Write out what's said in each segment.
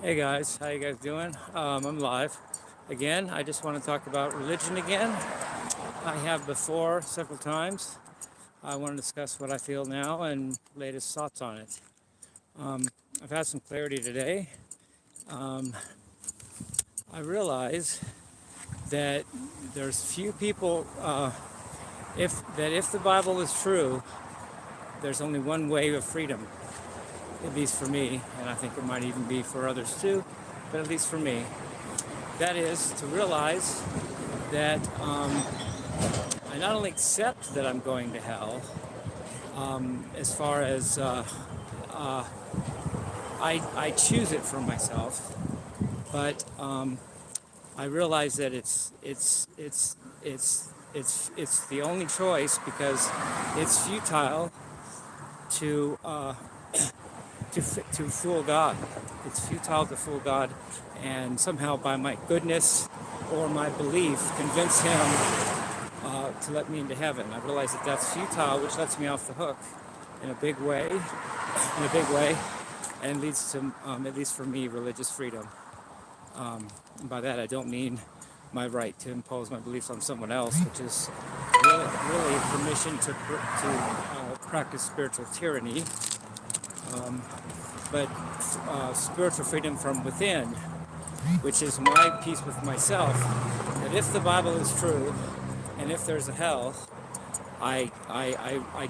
Hey guys, how you guys doing? I'm live again. I just want to talk about religion again. I have before several times. I want to discuss what I feel now and latest thoughts on it. Um, I've had some clarity today. Um, I realize that there's few people. If the Bible is true, there's only one way of freedom, at least for me, and I think it might even be for others too, but at least for me. That is to realize that I not only accept that I'm going to hell, as far as uh, I choose it for myself, but I realize that it's the only choice because it's futile to to fool God. It's futile to fool God, and somehow by my goodness or my belief convince Him to let me into heaven. I realize that that's futile, which lets me off the hook in a big way, and leads to, at least for me, religious freedom. And by that, I don't mean my right to impose my beliefs on someone else, which is really permission to practice spiritual tyranny, but spiritual freedom from within, which is my peace with myself. That if the Bible is true, and if there's a hell, I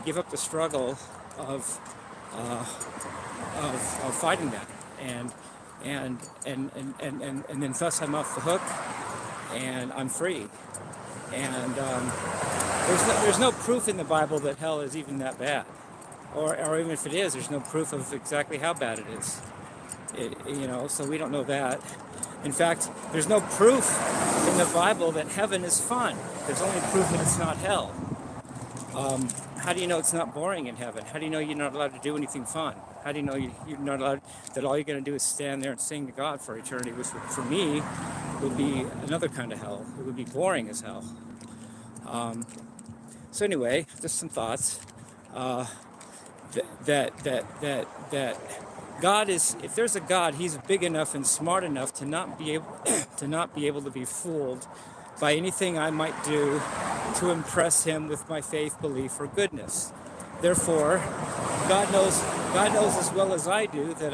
give up the struggle of fighting that, and then thus I'm off the hook, and I'm free. And there's no proof in the Bible that hell is even that bad, or even if it is, there's no proof of exactly how bad it is. So we don't know that. In fact, there's no proof in the Bible that heaven is fun. There's only proof that it's not hell. How do you know it's not boring in heaven? How do you know you're not allowed to do anything fun? How do you know you're not allowed, that all you're going to do is stand there and sing to God for eternity, which for me would be another kind of hell. It would be boring as hell. So anyway, just some thoughts. That God is, if there's a God, He's big enough and smart enough to not be able to be fooled by anything I might do to impress Him with my faith, belief, or goodness. Therefore, God knows as well as I do that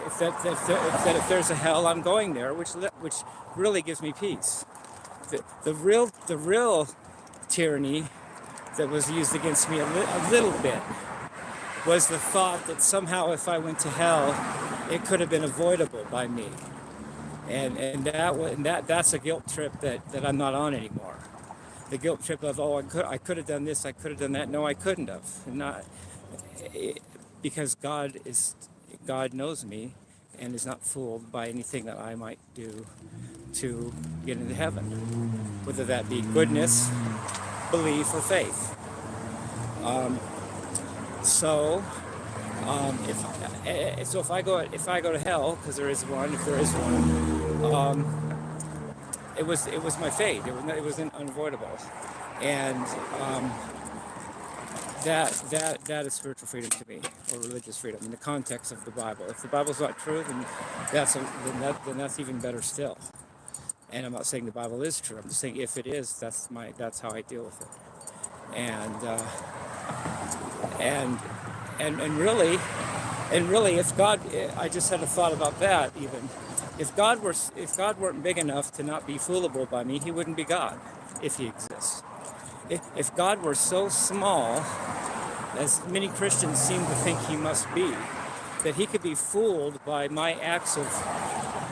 if there's a hell, I'm going there, which really gives me peace. The real tyranny that was used against me a little bit was the thought that somehow if I went to hell, it could have been avoidable by me. And that's a guilt trip that I'm not on anymore. The guilt trip of, I could have done this, I could have done that. No, I couldn't have. Because God knows me and is not fooled by anything that I might do to get into heaven, whether that be goodness, belief, or faith. If I go to hell, because there is one, if there is one, it was my fate. It was unavoidable, and that is spiritual freedom to me, or religious freedom in the context of the Bible. If the Bible's not true, then that's even better still. And I'm not saying the Bible is true. I'm just saying if it is, that's how I deal with it. And really, if God, I just had a thought about that. Even if God weren't big enough to not be foolable by me, He wouldn't be God, if He exists. If God were so small, as many Christians seem to think He must be, that He could be fooled by my acts of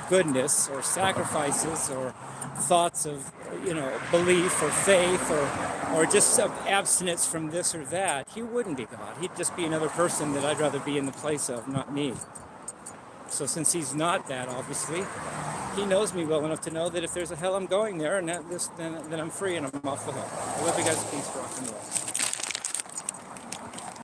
goodness or sacrifices or thoughts of belief or faith or just some abstinence from this or that, He wouldn't be God. He'd just be another person that I'd rather be in the place of, not me. So since He's not that, obviously, He knows me well enough to know that if there's a hell, I'm going there, and then I'm free and I'm off the hook. I love you guys. Peace, rock and roll.